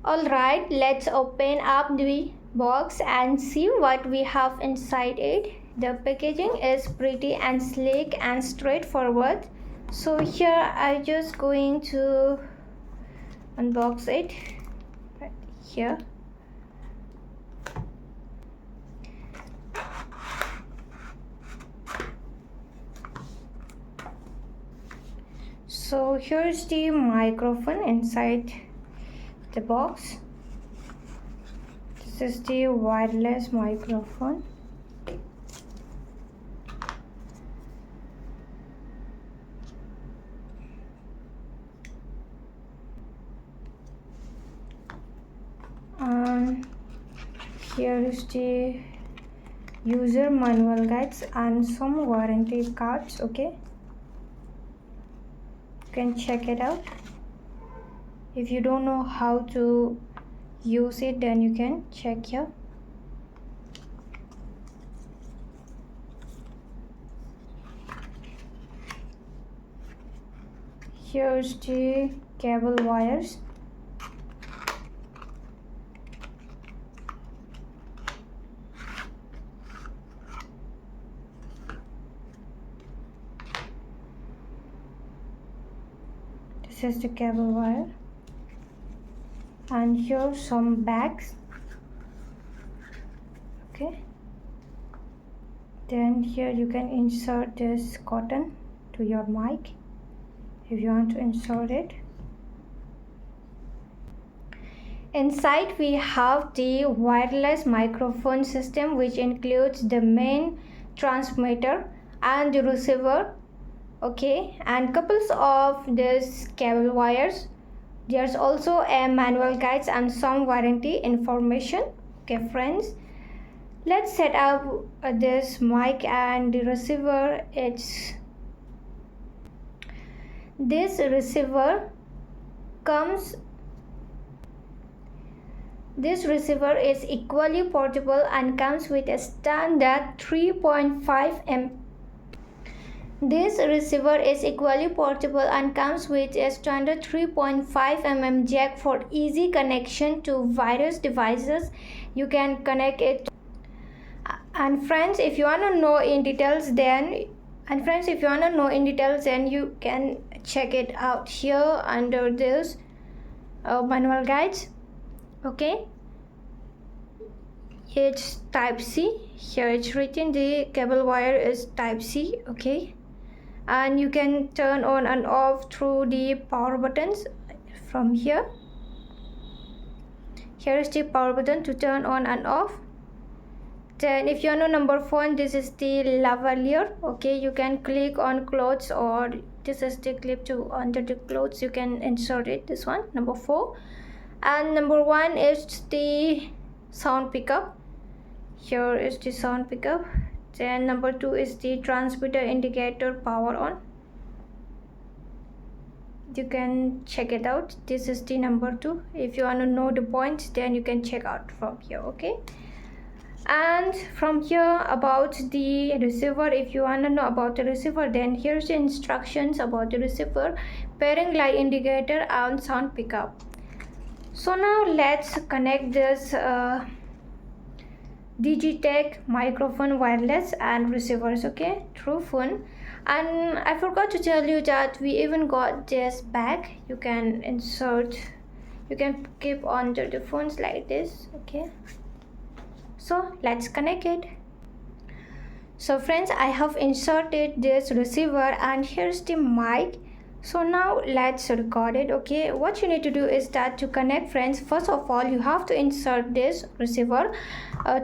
Alright, let's open up the box and see what we have inside it. The packaging is pretty and sleek and straightforward. So here I'm just going to unbox it right here. So here's the microphone inside the box. This is the wireless microphone. And here is the user manual guides and some warranty cards. Okay, you can check it out. If you don't know how to use it, then you can check here. Here's the cable wires. This is the cable wire. And here some bags. Okay, then here you can insert this cotton to your mic if you want to insert it. Inside we have the wireless microphone system, which includes the main transmitter and the receiver. Okay, and couples of these cable wires. There's also a manual guides and some warranty information. Okay friends, let's set up this mic and the receiver. This receiver is equally portable and comes with a standard 3.5 mm. This receiver is equally portable and comes with a standard 3.5 mm jack for easy connection to various devices. You can connect it. And friends, if you want to know in details, then you can check it out here under this manual guides. Okay, it's type C. Here it's written the cable wire is type C. Okay, and you can turn on and off through the power buttons from here. Here is the power button to turn on and off. Then if you want to number phone, this is the lavalier. Okay, you can click on clothes, or this is the clip to under the clothes, you can insert it, this one, number 4. And number 1 is the sound pickup. Here is the sound pickup. Then number 2 is the transmitter indicator power on. You can check it out. This is the number 2. If you want to know the points, then you can check out from here. Okay, and from here about the receiver, if you want to know about the receiver, then here's the instructions about the receiver, pairing light indicator and sound pickup. So now let's connect this Digitek microphone wireless and receivers, okay, through phone. And I forgot to tell you that we even got this bag. You can insert, you can keep under the phones like this. Okay, so let's connect it. So friends, I have inserted this receiver and here's the mic. So now let's record it. Okay, what you need to do is that to connect, friends, first of all you have to insert this receiver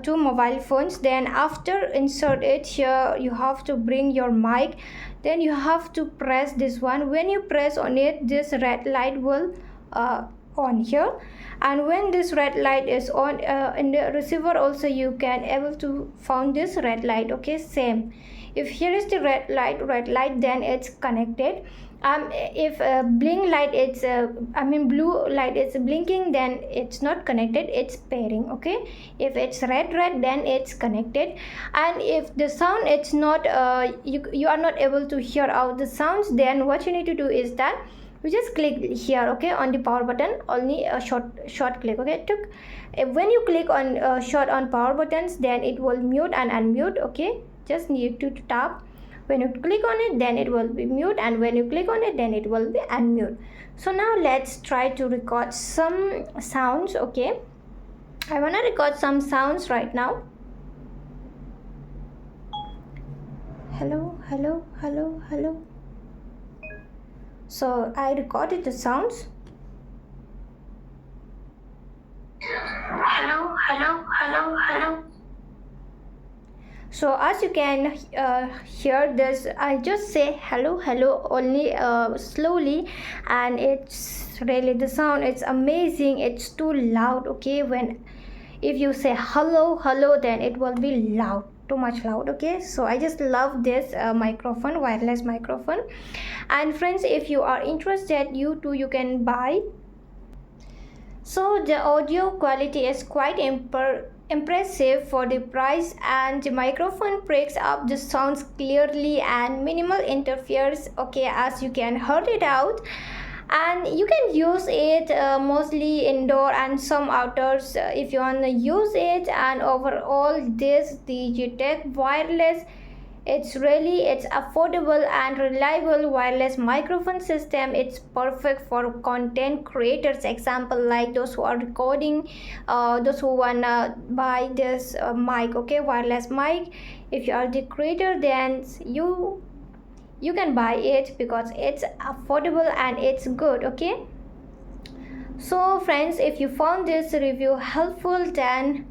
to mobile phones. Then after insert it here, you have to bring your mic. Then you have to press this one. When you press on it, this red light will on here, and when this red light is on in the receiver also, you can able to found this red light. Okay, same. If here is the red light, then it's connected. If blink light, it's blue light is blinking, then it's not connected, it's pairing. Okay, if it's red, then it's connected. And if the sound, it's not you are not able to hear out the sounds, then what you need to do is that You just click here, okay, on the power button, only a short click, okay. When you click on short on power buttons, then it will mute and unmute, okay. Just need to tap. When you click on it, then it will be mute, and when you click on it, then it will be unmute. So now let's try to record some sounds, okay. I want to record some sounds right now. Hello, hello, hello, hello. So I recorded the sounds. Hello, hello, hello, hello. So as you can hear this, I just say hello, hello only slowly, and it's really, the sound, it's amazing. It's too loud, okay. If you say hello, hello, then it will be loud, too much loud, okay. So I just love this microphone, wireless microphone. And friends, if you are interested, you too, you can buy. So the audio quality is quite impressive for the price, and the microphone picks up the sounds clearly and minimal interference, okay, as you can hear it out. And you can use it mostly indoor and some outdoors if you want to use it. And overall, this Digitek wireless, it's affordable and reliable wireless microphone system. It's perfect for content creators, example like those who are recording, those who wanna buy this mic, okay, wireless mic. If you are the creator, then you can buy it because it's affordable and it's good, okay. So friends, if you found this review helpful, then